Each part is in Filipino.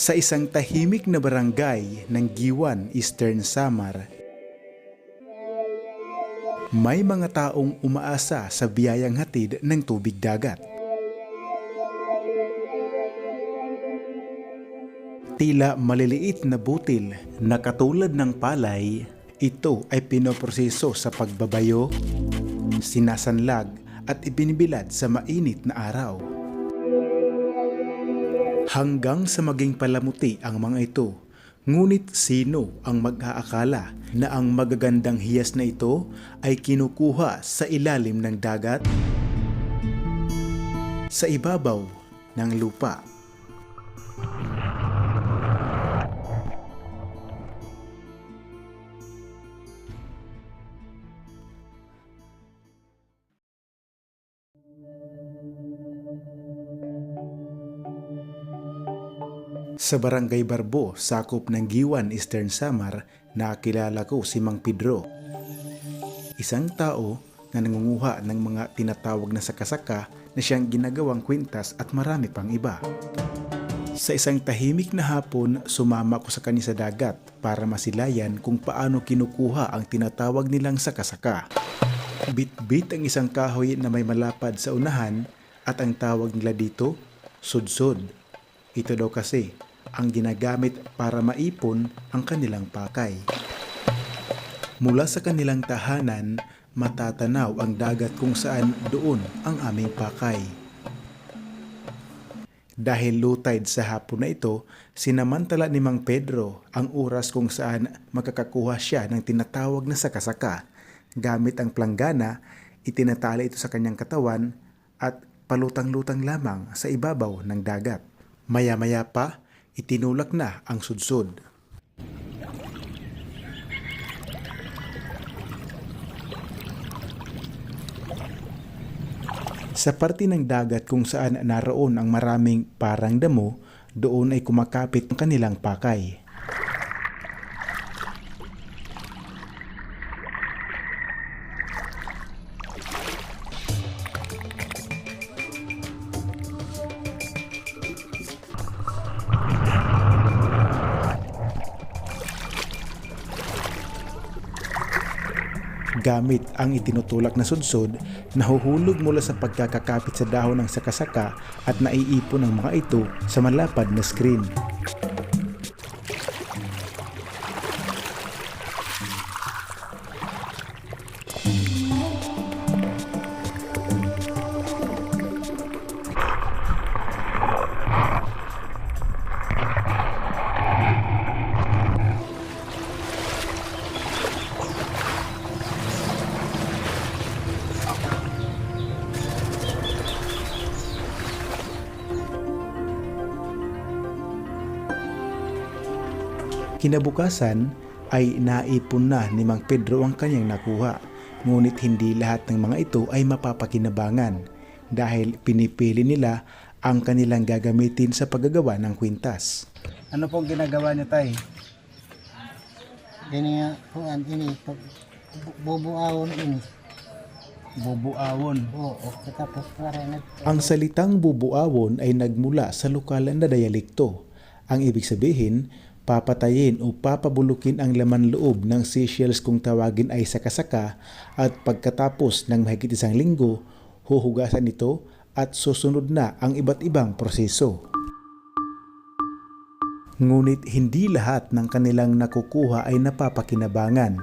Sa isang tahimik na barangay ng Giwan, Eastern Samar, may mga taong umaasa sa biyayang hatid ng tubig dagat. Tila maliliit na butil na katulad ng palay, ito ay pinoproseso sa pagbabayo, sinasanlag at ibinibilad sa mainit na araw. Hanggang sa maging palamuti ang mga ito, ngunit sino ang mag-aakala na ang magagandang hiyas na ito ay kinukuha sa ilalim ng dagat? Sa ibabaw ng lupa. Sa Barangay Barbo, sakop ng Giwan, Eastern Samar, nakilala ko si Mang Pedro. Isang tao na nangunguha ng mga tinatawag na sakasaka na siyang ginagawang kwintas at marami pang iba. Sa isang tahimik na hapon, sumama ko sa kanya sa dagat para masilayan kung paano kinukuha ang tinatawag nilang sakasaka. Bit-bit ang isang kahoy na may malapad sa unahan at ang tawag nila dito, sudsod. Ito daw kasi ang ginagamit para maipon ang kanilang pakay. Mula sa kanilang tahanan, matatanaw ang dagat kung saan doon ang aming pakay. Dahil low tide sa hapon na ito, sinamantala ni Mang Pedro ang oras kung saan makakakuha siya ng tinatawag na sakasaka. Gamit ang planggana, itinatali ito sa kanyang katawan at palutang-lutang lamang sa ibabaw ng dagat. Maya-maya pa, itinulak na ang sudsod. Sa parte ng dagat kung saan naroon ang maraming parang damo, doon ay kumakapit ang kanilang pakay. Gamit ang itinutulak na sudsod, nahuhulog mula sa pagkakakapit sa dahon ng sakasaka at naiipon ang mga ito sa malapad na screen. Kinabukasan ay naipon na ni Mang Pedro ang kanyang nakuha, ngunit hindi lahat ng mga ito ay mapapakinabangan dahil pinipili nila ang kanilang gagamitin sa paggagawa ng kwintas. Ano pong ginagawa niyo, tay? Ini bubuawon ini. Bubuawon. Oo, tapos para Ang salitang bubuawon ay nagmula sa lokal na dayalekto. Ang ibig sabihin, papatayin o papabulukin ang laman loob ng seashells kung tawagin ay sakasaka at pagkatapos ng mahigit isang linggo, huhugasan ito at susunod na ang iba't ibang proseso. Ngunit hindi lahat ng kanilang nakukuha ay napapakinabangan.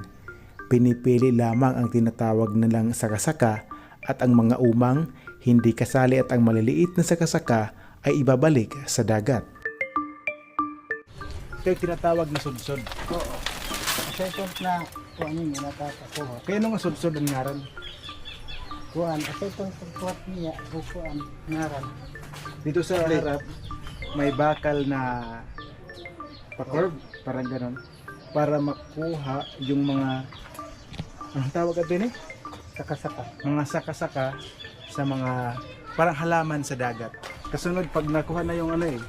Pinipili lamang ang tinatawag nilang sakasaka at ang mga umang hindi kasali at ang maliliit na sakasaka ay ibabalik sa dagat. Ito yung tinatawag na sudsod. oo. Kasi ito na kuan niya natatakuha. Kaya nung sudsod ang ngaran? Kuan, kasi ito kuat niya, kuan ngaran. Dito sa harap, may bakal na pa-curve, parang ganon. Para makuha yung mga, anong tawag natin eh? Sakasaka. Mga saka-saka sa mga, parang halaman sa dagat. Kasunod, pag nakuha na yung ano eh,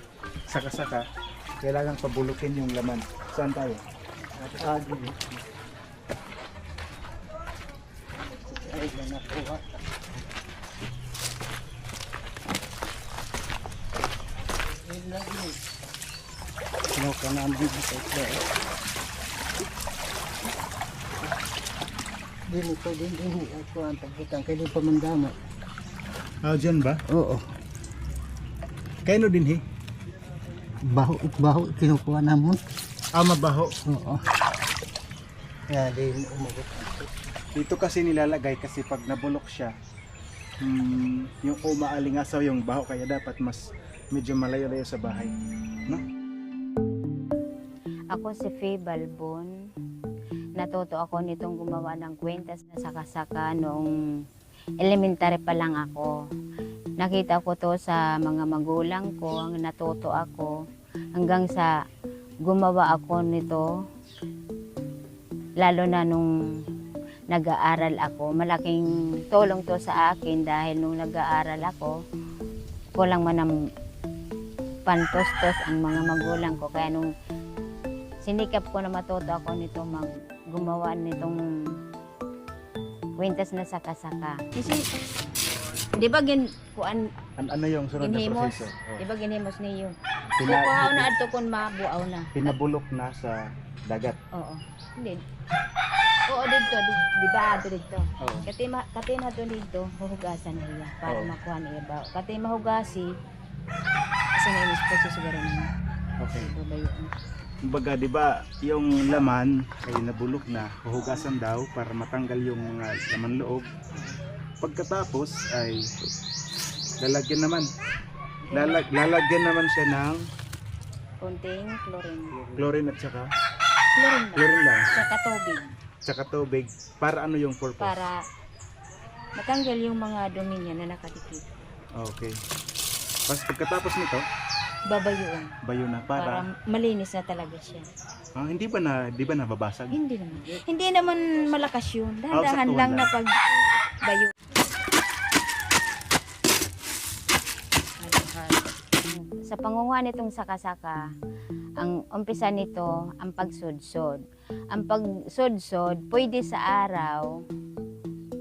saka-saka, kailangan pabulukin yung laman. Saan tayo? Dito. Ay, nakuha. Kanaman ito. Dili ko din ako ang pagbutang kay di pa mandamay. Dyan ba? Oo. Kaino din Baho kinukuha namon. Mabaho. Oo. Kaya di mo umagot. Dito kasi nilalagay kasi pag nabulok siya, yung umaalingasaw yung baho kaya dapat mas medyo malayo-layo sa bahay. No? Ako si Faye Balbon. Natuto ako nitong gumawa ng kwentas na saka-saka noong elementary pa lang ako. Nakita ko to sa mga magulang ko, ang natuto ako hanggang sa gumawa ako nito. Lalo na nung nag-aaral ako, malaking tulong to sa akin dahil nung nag-aaral ako, kulang man ng pantos-tos ang mga magulang ko. Kaya nung sinikap ko na matuto ako nito gumawa nitong kwintas na saka-saka. Kasi, di ba Ano yung sunod na ginhimos? proseso? Di ba ginhimos niyo? Pina- Kukuhaw na adto kun mabuaw na. Pinabulok na sa dagat. Oo. Hindi. Oo, dito. Di ba dito? Oo. Katima to dito, huhugasan niya para Oo. makuha niya ba. Katima hugasi, sininis pa siya siguro niya. Okay. Babayaan. Kumbaga, di ba, yung laman ay nabulok na, huhugasan daw para matanggal yung mga laman loob. Pagkatapos ay lalagyan naman siya ng Konting chlorine. chlorine at saka Chlorine lang. lang, Saka tubig. tsaka tubig. Para ano yung purpose? Para matanggal yung mga dumi niya na nakadikit. Okay. Pagkatapos nito, Babayuan. bayo na Para malinis na talaga siya. di ba nababasag? Hindi naman. Hindi naman malakas yun. Dahan-dahan saktuhan lang na lang. pagbayo. Sa pangunguha nitong saka-saka, ang umpisa nito, ang pagsudsod. Ang pagsudsod, pwede sa araw,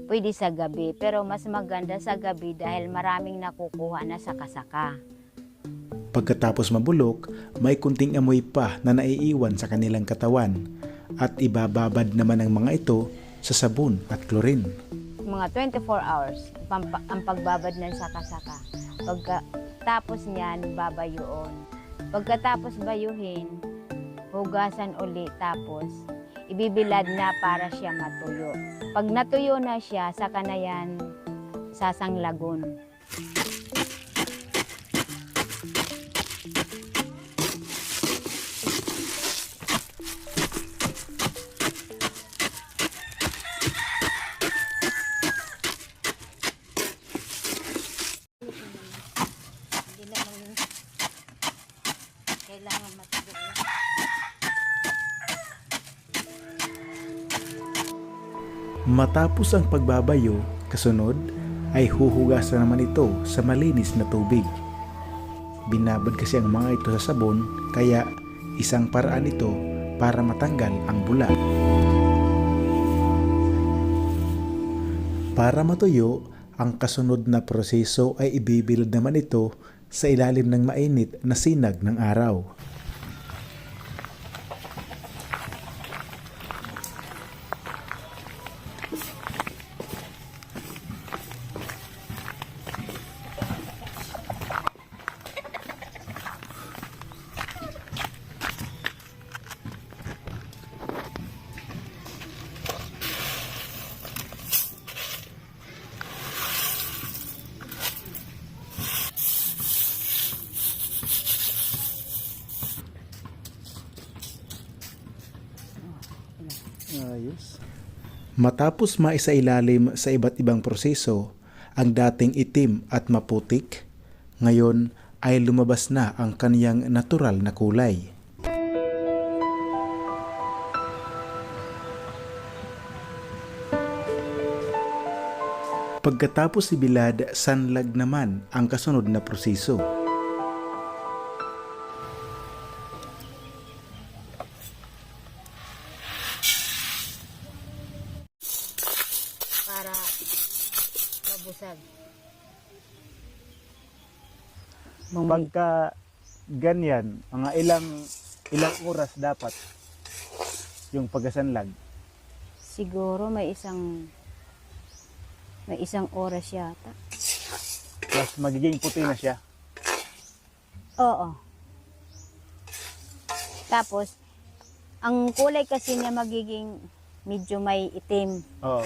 pwede sa gabi. Pero mas maganda sa gabi dahil maraming nakukuha na saka-saka. Pagkatapos mabulok, may kunting amoy pa na naiiwan sa kanilang katawan at ibababad naman ang mga ito sa sabon at chlorine. Mga 24 hours ang pagbabad ng saka-saka. Pagkatapos niyan, babayuon. Pagkatapos bayuhin, hugasan uli tapos ibibilad na para siya matuyo. Pag natuyo na siya, saka na yan sasanglagon. Hindi naman kailangan matuyo. Matapos ang pagbabayo, kasunod ay huhugasan naman ito sa malinis na tubig. Binabad kasi ang mga ito sa sabon kaya isang paraan ito para matanggal ang bula. Para matuyo, ang kasunod na proseso ay ibibilad naman ito sa ilalim ng mainit na sinag ng araw. Ayos. Matapos maisailalim sa iba't ibang proseso ang dating itim at maputik, ngayon ay lumabas na ang kaniyang natural na kulay. Pagkatapos ibilad, sanlag naman ang kasunod na proseso. Para mabusag. Pagka ganyan, mga ilang ilang oras dapat yung pagkasanlag? Siguro may isang oras yata. Mas magiging puti na siya. Oo. Tapos, ang kulay kasi niya magiging medyo may itim. Oo.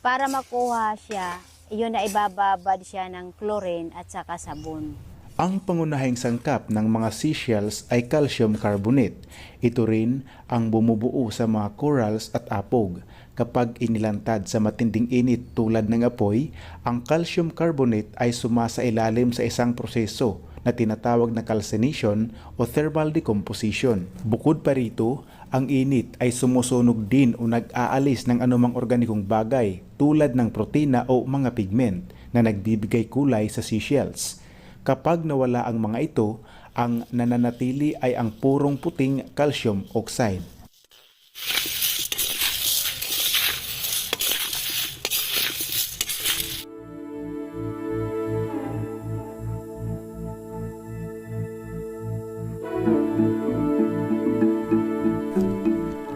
Para makuha siya, yun na ibababad siya ng chlorine at saka sabon. Ang pangunahing sangkap ng mga seashells ay calcium carbonate. Ito rin ang bumubuo sa mga corals at apog. Kapag inilantad sa matinding init tulad ng apoy, ang calcium carbonate ay sumasailalim sa isang proseso na tinatawag na calcination o thermal decomposition. Bukod pa rito, ang init ay sumusunog din o nag-aalis ng anumang organikong bagay tulad ng protina o mga pigment na nagbibigay kulay sa seashells. Kapag nawala ang mga ito, ang nananatili ay ang purong puting calcium oxide.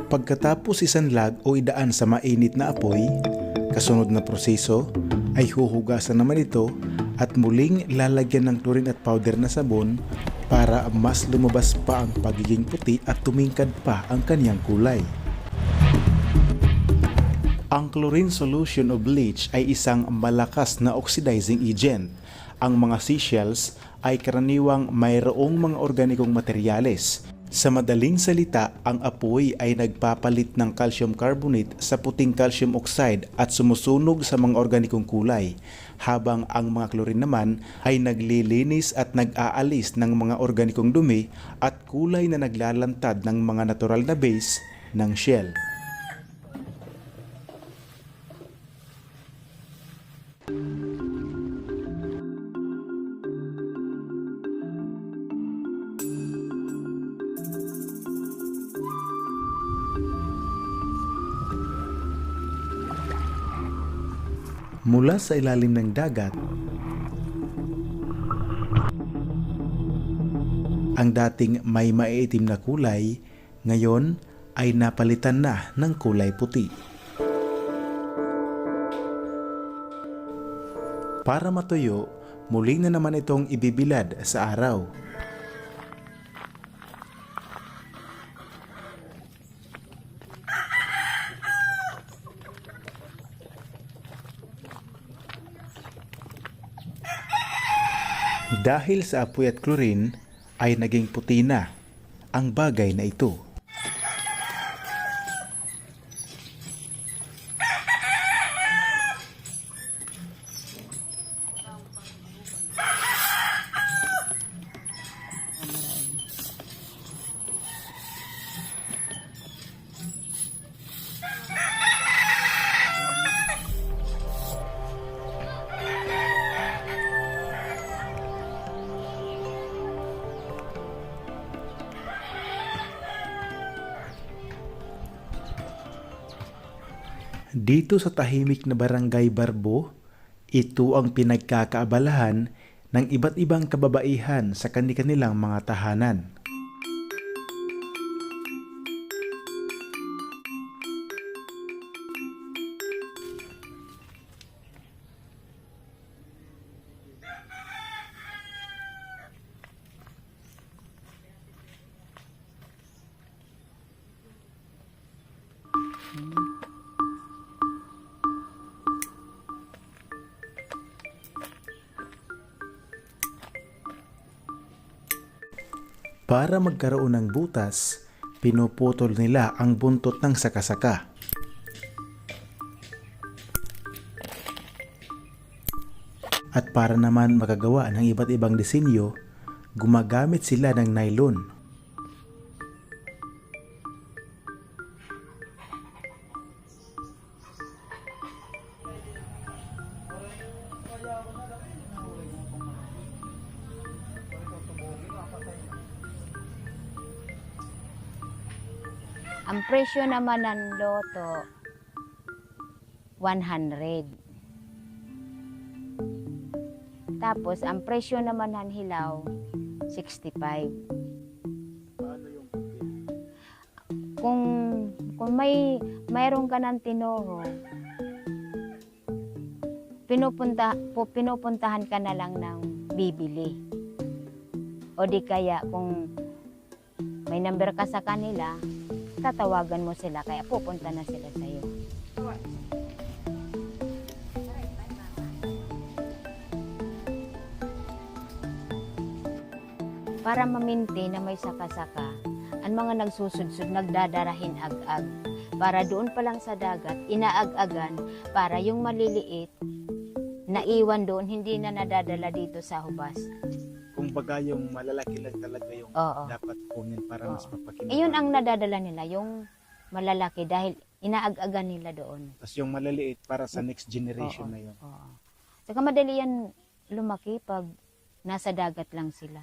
Pagkatapos isanlag o idaan sa mainit na apoy, kasunod na proseso ay huhugasan naman ito at muling lalagyan ng chlorine at powder na sabon para mas lumabas pa ang pagiging puti at tumingkad pa ang kanyang kulay. Ang chlorine solution o bleach ay isang malakas na oxidizing agent. Ang mga seashells ay karaniwang mayroong mga organikong materyales. Sa madaling salita, ang apoy ay nagpapalit ng calcium carbonate sa puting calcium oxide at sumusunog sa mga organikong kulay, habang ang mga chlorine naman ay naglilinis at nag-aalis ng mga organikong dumi at kulay na naglalantad ng mga natural na base ng shell. Mula sa ilalim ng dagat, ang dating may maiitim na kulay, ngayon ay napalitan na ng kulay puti. Para matuyo, muli na naman itong ibibilad sa araw. Dahil sa apoy at chlorine ay naging puti na ang bagay na ito. Dito sa tahimik na Barangay Barbo, ito ang pinagkakaabalahan ng iba't ibang kababaihan sa kani-kanilang mga tahanan. Para magkaroon ng butas, pinuputol nila ang buntot ng sakasaka. At para naman makagawa ng iba't ibang disenyo, gumagamit sila ng nylon. Ang presyo naman ng loto, 100. Tapos, ang presyo naman ng hilaw, 65. Paano yung kung mayroon ka ng tinuro, pinupuntahan ka na lang ng bibili. O di kaya kung may number ka sa kanila, tatawagan mo sila kaya pupunta na sila sa iyo. Para ma-maintain na may saka-saka, ang mga nagsusudsud nagdadarahin ag-ag. Para doon pa lang sa dagat, inaag-agan para yung maliliit naiwan doon, hindi na nadadala dito sa hubas. Kung baga yung malalaki lang talaga yung Oo. dapat kunin para mas Oo. mapakinabangan. Iyon ang nadadala nila, yung malalaki dahil inaag-agan nila doon. Tapos yung malaliit para sa next generation Oo. na yun. Oo. Saka madali yan lumaki pag nasa dagat lang sila.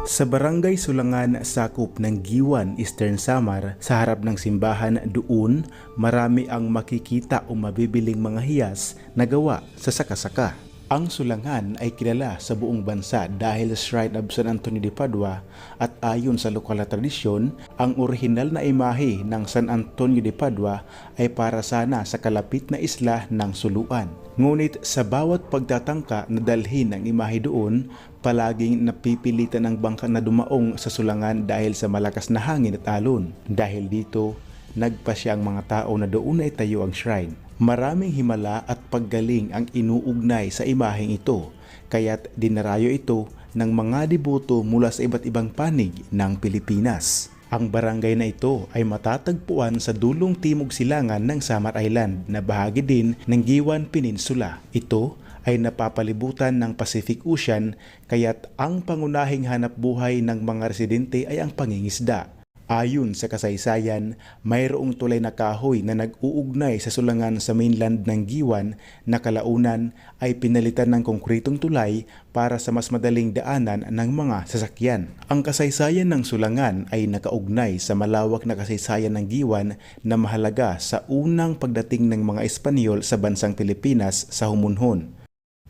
Sa Barangay Sulangan, sakop ng Giwan, Eastern Samar, sa harap ng simbahan doon, marami ang makikita o mabibiling mga hiyas na gawa sa saka-saka. Ang Sulangan ay kilala sa buong bansa dahil sa Shrine of San Antonio de Padua at ayon sa lokal na tradisyon, ang orihinal na imahe ng San Antonio de Padua ay para sana sa kalapit na isla ng Suluan. Ngunit sa bawat pagtatangka na dalhin ang imahe doon, palaging napipilitan ang bangka na dumaong sa Sulangan dahil sa malakas na hangin at alon. Dahil dito, nagpasya ang mga tao na doon ay tayo ang shrine. Maraming himala at paggaling ang inuugnay sa imaheng ito, kaya't dinarayo ito ng mga deboto mula sa iba't ibang panig ng Pilipinas. Ang barangay na ito ay matatagpuan sa dulong timog silangan ng Samar Island na bahagi din ng Giwan Peninsula. Ito ay napapalibutan ng Pacific Ocean, kaya't ang pangunahing hanap buhay ng mga residente ay ang pangingisda. Ayon sa kasaysayan, mayroong tulay na kahoy na nag-uugnay sa Sulangan sa mainland ng Giwan na kalaunan ay pinalitan ng konkretong tulay para sa mas madaling daanan ng mga sasakyan. Ang kasaysayan ng Sulangan ay nakaugnay sa malawak na kasaysayan ng Giwan na mahalaga sa unang pagdating ng mga Espanyol sa bansang Pilipinas sa humunhon.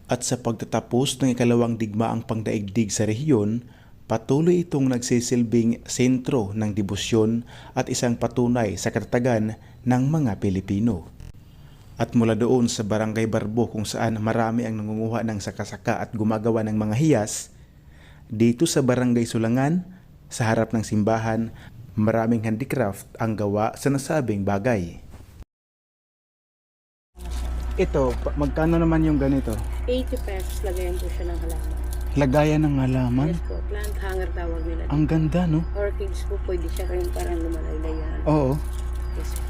At sa pagtatapos ng ikalawang digmaang pangdaigdig sa rehiyon, patuloy itong nagsisilbing sentro ng debosyon at isang patunay sa katatagan ng mga Pilipino. At mula doon sa Barangay Barbo kung saan marami ang nangunguha ng saka-saka at gumagawa ng mga hiyas, dito sa Barangay Sulangan, sa harap ng simbahan, maraming handicraft ang gawa sa nasabing bagay. Ito, magkano naman yung ganito? 80 pesos lagayan po siya ng halaman. Lagayan ng halaman? Yes po, plant hanger tawag nila. Ang ganda, no? Orchids po, pwede siya kayong parang lumalaylayan. Oo. Yes po.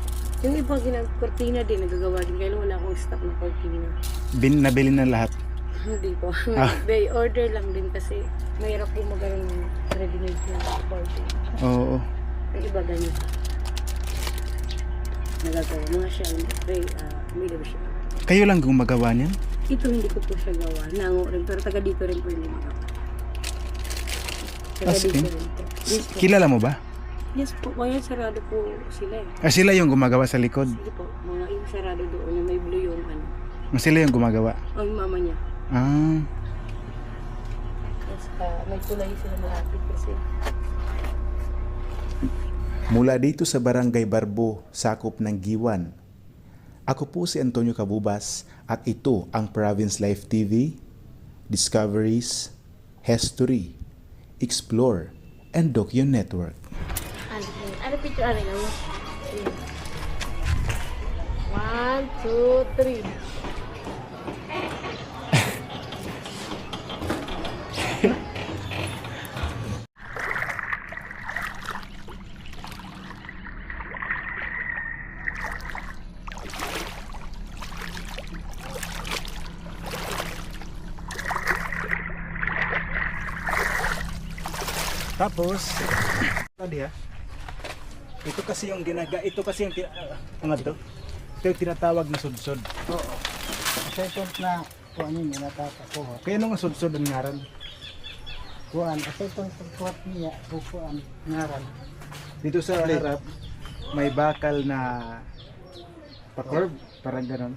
Yung iba, kortina din, nagagawa din. Kaya wala akong stock na kortina. Nabili na lahat. Hindi po. Ah. They order lang din kasi mahirap po magkaroon ng ready-made na kortina. Oo. Yung iba ganyan. Nagagawa. Mga siya, medium siya. Kayo lang gumagawa niyan? Ito hindi ko po siya gawa. Nango rin. Pero taga dito rin po yung mga. Taga As dito in? rin po. Yes po. Kilala mo ba? Yes po. Kaya sarado po sila eh. Sila yung gumagawa sa likod? Sige po. Mga yung sarado doon na may blue yung ano. Sila yung gumagawa? O yung mama niya. Ah. Yes, may tulay sila malapit kasi. Mula dito sa Barangay Barbo, sakop ng Giwan, ako po si Antonio Cabubas at ito ang Province Life TV, Discoveries, History, Explore, and Docu Network. Ano picture ano mo? 1, 2, 3. Tapos, tadi ito kasi yung ano to? Ito yung tinatawag na sudsod. Oo. Asay na kuan ni natatakuha. Kaya nung sudsod ang ngaran. Kuan asay pagkuhat niya kuan ngaran. Dito sa harap, may bakal na pa-curve, parang ganon.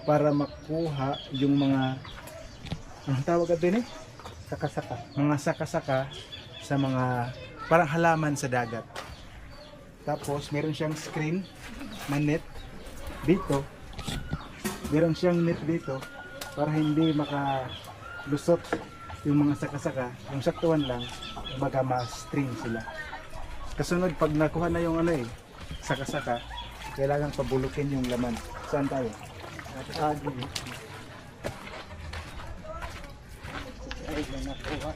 Para makuha yung mga, anong tawag ito eh? Saka-saka. Mga saka-saka sa mga, parang halaman sa dagat. Tapos meron siyang screen na net dito. Meron siyang net dito para hindi makalusot yung mga saka-saka. Yung saktuan lang, baga ma-string sila. Kasunod, pag nakuha na yung saka-saka, kailangan pabulukin yung laman. Saan tayo? Ay, nakuha.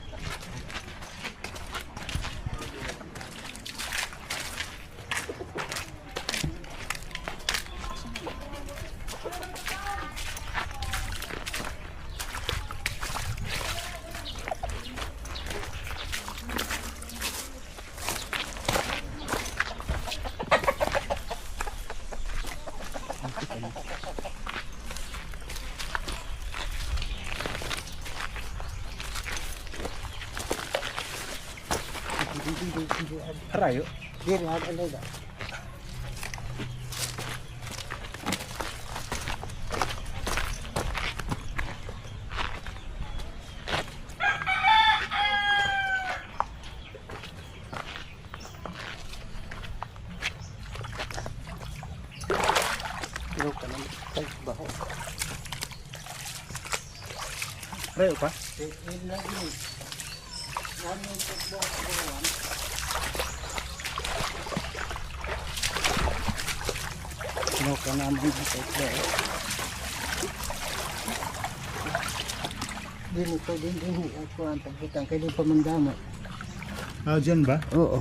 Harayo. Diri ada leda. Pero ka naman kay baho. Harayo pa? Ini. Namin ko bawan. Ano ka namin kay baho. Din ako ang pagkitang kay di pamandama. Dyan ba? Oo.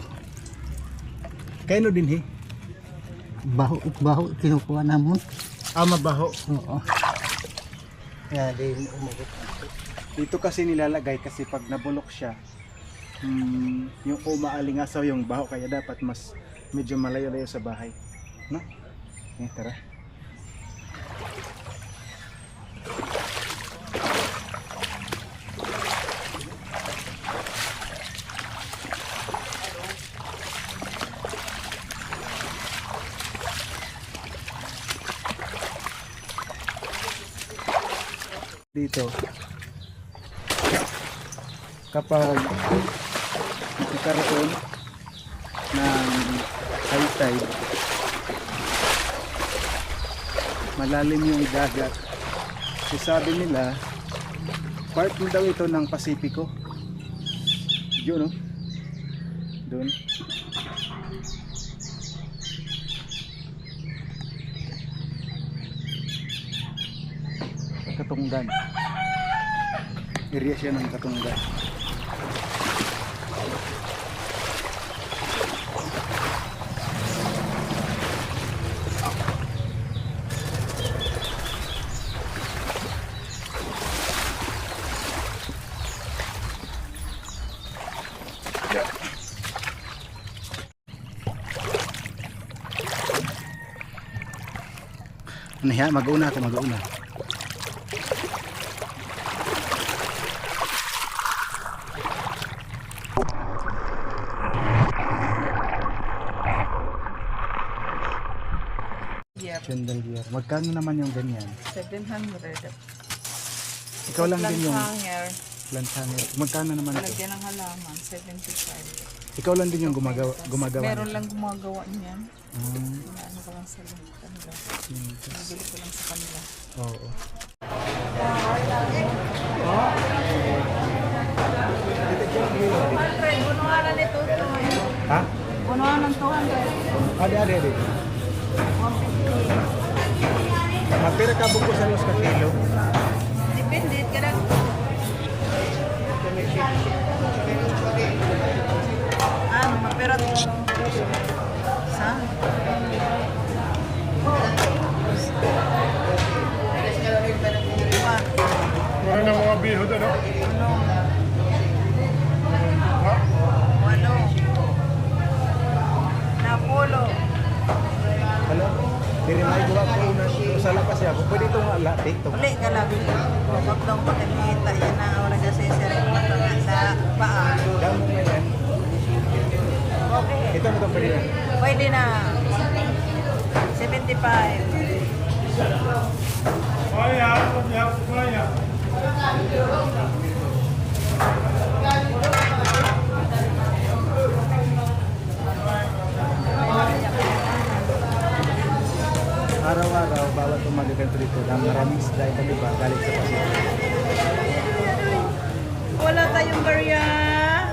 Kaino din Baho kinukuha namon. mabaho. Oo. Kaya di umugot. Dito kasi nilalagay kasi pag nabulok siya, yung umaalingasaw yung baho kaya dapat mas medyo malayo-layo sa bahay. No? Tara. Dito kapag nagkaroon ng high tide, malalim yung dagat. Sabi nila part mo daw ito ng Pasipiko. Yun, no? Doon. Katunggan. Area siya ng Katunggan. Ano yan? Mag-una ako, mag-una. Chandelier. Magkano naman yung ganyan? 700. Ikaw lang din yung Hanger, plant hanger. Magkano naman ito? lagyan ng halaman, 75. Ikaw lang din yung gumagawa Meron nito? lang gumagawa niyan. Hmm, Ano ko lang sa kanila. yun. Nabili ko lang sa kanila. Oo. Bunuhanan nito. Ha? Bunuhanan ng 200. Adi. Mapira ka buko sa los ka kilo. Depende. Kadang mapirat. Sa? Wala na mga bihod, ano? Ano? Napolo. Hello? Diri may gawa ko una sa lakas ako. Pwede ito nga latte ito. Uli ka lang. Huwag daw pagkakita. Yan na ang oras kasi sa paa. Damo nga yan. Okay. Ito na ito pwede na. Pwede na. 75. Kaya, kaya. Kaya araw-araw, bawat umaga ganito dito, na maraming isda ito, di ba, galing sa Pacific. Wala tayong barya.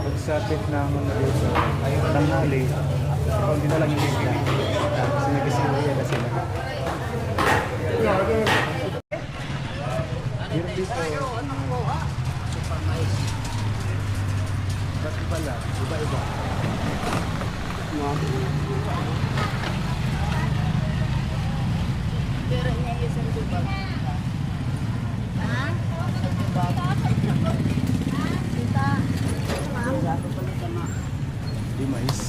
Pagsapit ng mga dito, ay tanghali, hindi na lang yung isda. Kasi nag-isiluya na sila. Meron dito, ba't iba lang, iba-iba. Di mais.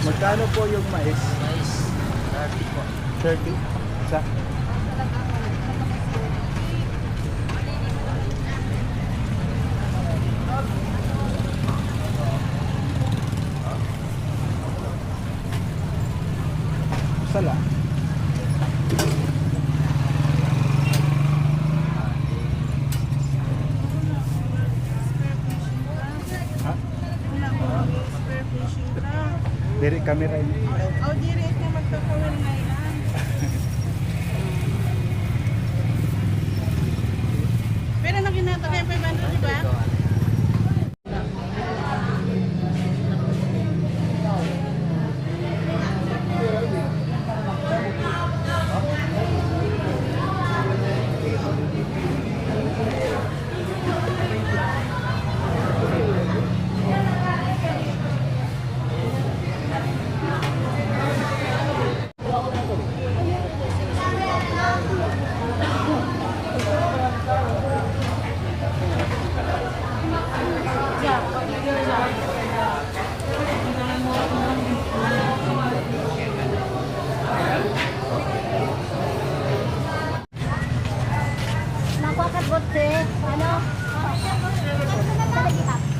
Magkano po yung mais? 30 po. 30? Sa? Sala. Ha? Diri camera ini. Oh, diri ito magkakawin ngayon. Pero naginata kayo 500, di ba? Nakuha ka bote, ano? Sa lagi ka.